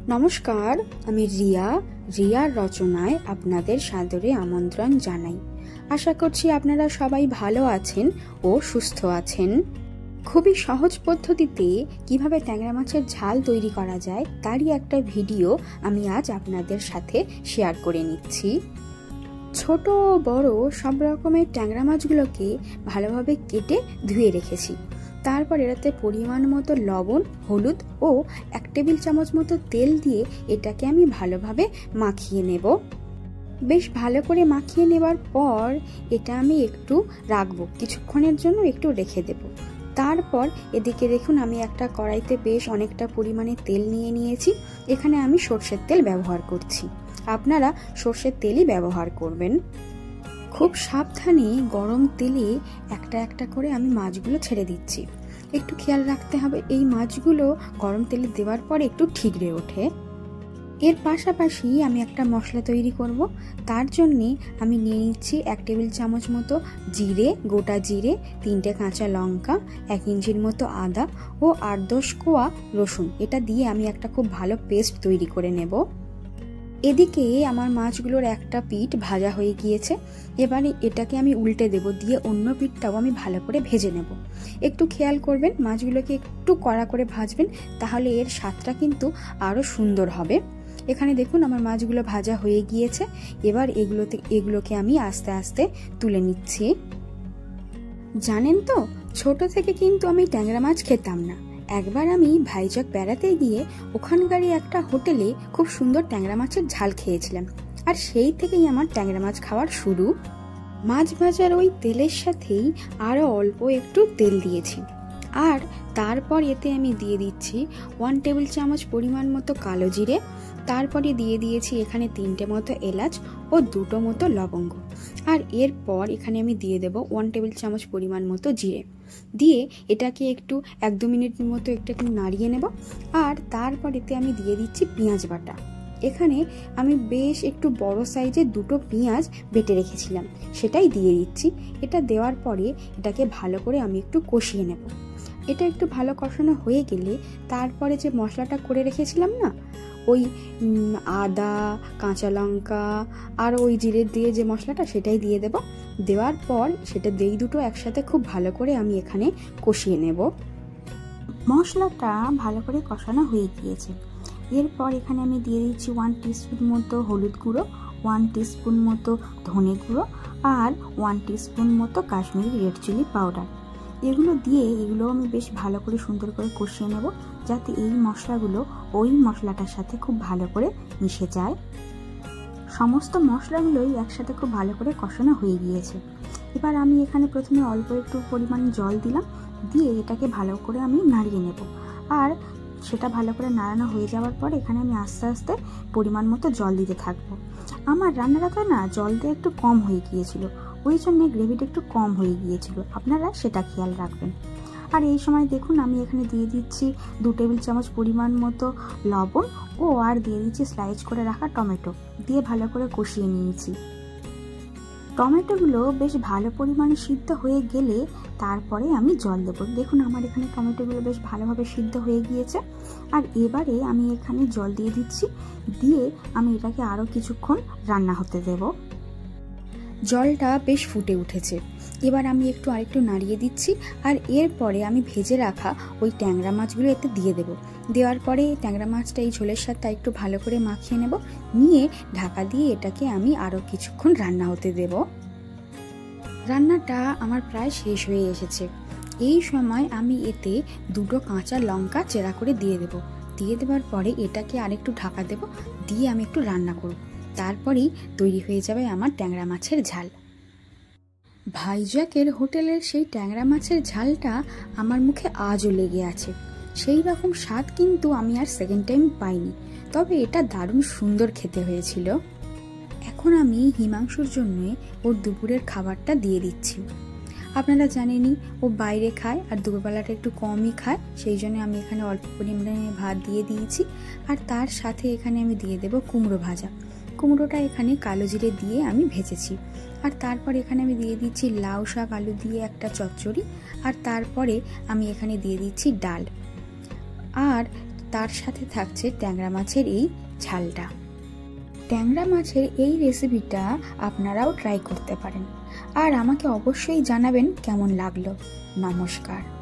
নমস্কার, আমি রিয়ার রচনায় আপনাদের সাদরে আমন্ত্রণ জানাই। আশা করছি আপনারা সবাই ভালো আছেন ও সুস্থ আছেন। খুবই সহজ পদ্ধতিতে কিভাবে ট্যাংরা মাছের ঝাল তৈরি করা যায় তারই একটা ভিডিও আমি আজ আপনাদের সাথে শেয়ার করে নিচ্ছি। ছোট ও বড় সব রকমের ট্যাংরা মাছগুলোকে ভালোভাবে কেটে ধুয়ে রেখেছি। তারপর এটাতে পরিমাণ মতো লবণ, হলুদ ও 1 টেবিল চামচ মতো তেল দিয়ে এটাকে আমি ভালোভাবে মাখিয়ে নেব। বেশ ভালো করে মাখিয়ে নেবার পর এটা আমি একটু রাখবো, কিছুক্ষণের জন্য একটু রেখে দেব। তারপর এদিকে দেখুন আমি একটা কড়াইতে বেশ অনেকটা পরিমাণে তেল নিয়ে নিয়েছি। এখানে আমি সর্ষের তেল ব্যবহার করছি, আপনারা সর্ষের তেলই ব্যবহার করবেন। খুব সাবধানে গরম তেলে একটা একটা করে আমি মাছগুলো ছেড়ে দিচ্ছি। একটু খেয়াল রাখতে হবে এই মাছগুলো গরম তেলে দেওয়ার পরে একটু ঠিকরে ওঠে। এর পাশাপাশি আমি একটা মশলা তৈরি করব। তার জন্যে আমি নিয়ে নিচ্ছি 1 টেবিল চামচ মতো জিরে, গোটা জিরে, 3টে কাঁচা লঙ্কা, 1 ইঞ্চির মতো আদা ও 8-10 কোয়া রসুন। এটা দিয়ে আমি একটা খুব ভালো পেস্ট তৈরি করে নেব। এদিকে আমার মাছগুলোর একটা পিঠ ভাজা হয়ে গিয়েছে। এবারে এটাকে আমি উল্টে দেব, দিয়ে অন্য পিঠটাও আমি ভালো করে ভেজে নেব। একটু খেয়াল করবেন মাছগুলোকে একটু কড়া করে ভাজবেন, তাহলে এর স্বাদটা কিন্তু আরও সুন্দর হবে। এখানে দেখুন আমার মাছগুলো ভাজা হয়ে গিয়েছে। এবার এগুলোকে আমি আস্তে আস্তে তুলে নিচ্ছি। জানেন তো, ছোট থেকে কিন্তু আমি ট্যাংরা মাছ খেতাম না। একবার আমি ভাইজাগ বেড়াতে গিয়ে ওখানকারই একটা হোটেলে খুব সুন্দর ট্যাংরা মাছের ঝাল খেয়েছিলাম, আর সেই থেকেই আমার ট্যাংরা মাছ খাওয়ার শুরু। মাছ ভাজার ওই তেলের সাথেই আরও অল্প একটু তেল দিয়েছি, আর তারপর এতে আমি দিয়ে দিচ্ছি 1 টেবিল চামচ পরিমাণ মতো কালো জিরে। তারপরে দিয়ে দিয়েছি এখানে 3টে মতো এলাচ ও 2টো মতো লবঙ্গ। আর এরপর এখানে আমি দিয়ে দেব 1 টেবিল চামচ পরিমাণ মতো জিরে। দিয়ে এটাকে একটু 1-2 মিনিট মতো একটু নাড়িয়ে নেব। আর তারপর এতে আমি দিয়ে দিচ্ছি পেঁয়াজ বাটা। এখানে আমি বেশ একটু বড় সাইজের 2টো পেঁয়াজ বেটে রেখেছিলাম, সেটাই দিয়ে দিচ্ছি। এটা দেওয়ার পরে এটাকে ভালো করে আমি একটু কষিয়ে নেব। এটা একটু ভালো কষানো হয়ে গেলে তারপরে যে মশলাটা করে রেখেছিলাম না, ওই আদা, কাঁচা লঙ্কা আর ওই জিরে দিয়ে যে মশলাটা, সেটাই দিয়ে দেব। দেওয়ার পর সেটা দুটো একসাথে খুব ভালো করে আমি এখানে কষিয়ে নেব। মশলাটা ভালো করে কষানো হয়ে গিয়েছে। এরপর এখানে আমি দিয়ে দিচ্ছি 1 টিস্পুন মতো হলুদ গুঁড়ো, 1 টিস্পুন মতো ধনে গুঁড়ো আর 1 টিস্পুন মতো কাশ্মীরি রেড চিলি পাউডার। এগুলো দিয়ে আমি বেশ ভালো করে সুন্দর করে কষিয়ে নেব, যাতে এই মশলাগুলো ওই মশলাটার সাথে খুব ভালো করে মিশে যায়। সমস্ত মশলাগুলোই একসাথে খুব ভালো করে কষানো হয়ে গিয়েছে। এবার আমি এখানে প্রথমে অল্প একটু পরিমাণ জল দিলাম, দিয়ে এটাকে ভালো করে আমি নাড়িয়ে নেব। আর সেটা ভালো করে নাড়ানো হয়ে যাওয়ার পর এখানে আমি আস্তে আস্তে পরিমাণ মতো জল দিতে থাকবো। আমার রান্নাটাতে না জল দিয়ে একটু কম হয়ে গিয়েছিল, ওই জন্য গ্রেভিটা একটু কম হয়ে গিয়েছিল, আপনারা সেটা খেয়াল রাখবেন। আর এই সময় দেখুন আমি এখানে দিয়ে দিচ্ছি 2 টেবিল চামচ পরিমাণ মতো লবণ ও আর দিয়ে দিচ্ছি স্লাইস করে রাখা টমেটো, দিয়ে ভালো করে কষিয়ে নিয়েছি। টমেটোগুলো বেশ ভালো পরিমাণে সিদ্ধ হয়ে গেলে তারপরে আমি জল দেবো। দেখুন আমার এখানে টমেটোগুলো বেশ ভালোভাবে সিদ্ধ হয়ে গিয়েছে। আর এবারে আমি এখানে জল দিয়ে দিচ্ছি, দিয়ে আমি এটাকে আরও কিছুক্ষণ রান্না হতে দেব। জলটা বেশ ফুটে উঠেছে। এবার আমি আরেকটু নাড়িয়ে দিচ্ছি, আর এরপরে আমি ভেজে রাখা ওই ট্যাংরা মাছগুলো এতে দিয়ে দেব। দেওয়ার পরে ট্যাংরা মাছটা এই ঝোলের সাথে একটু ভালো করে মাখিয়ে নেব, নিয়ে ঢাকা দিয়ে এটাকে আমি আরও কিছুক্ষণ রান্না হতে দেব। রান্নাটা আমার প্রায় শেষ হয়ে এসেছে। এই সময় আমি এতে 2টো কাঁচা লঙ্কা চেরা করে দিয়ে দেব। দিয়ে দেওয়ার পরে এটাকে আরেকটু ঢাকা দেব, দিয়ে আমি একটু রান্না করব। তারপরেই তৈরি হয়ে যাবে আমার ট্যাংরা মাছের ঝাল। ভাইজাগের হোটেলের সেই ট্যাংরা মাছের ঝালটা আমার মুখে আজও লেগে আছে। সেই রকম স্বাদ কিন্তু আমি আর সেকেন্ড টাইম পাইনি, তবে এটা দারুণ সুন্দর খেতে হয়েছিল। এখন আমি হিমাংশুর জন্য ওর দুপুরের খাবারটা দিয়ে দিচ্ছি। আপনারা জানেনই ও বাইরে খায় আর দুপুরবেলাটা একটু কমই খায়, সেই জন্য আমি এখানে অল্প পরিমাণে ভাত দিয়ে দিয়েছি। আর তার সাথে এখানে আমি দিয়ে দেব কুমড়ো ভাজা। কুমড়োটা এখানে কালো জিরে দিয়ে আমি ভেজেছি। আর তারপর এখানে আমি দিয়ে দিচ্ছি লাউ শাক আলু দিয়ে একটা চচ্চড়ি। আর তারপরে আমি এখানে দিয়ে দিচ্ছি ডাল। আর তার সাথে থাকছে ট্যাংরা মাছের এই ঝালটা। ট্যাংরা মাছের এই রেসিপিটা আপনারাও ট্রাই করতে পারেন, আর আমাকে অবশ্যই জানাবেন কেমন লাগলো। নমস্কার।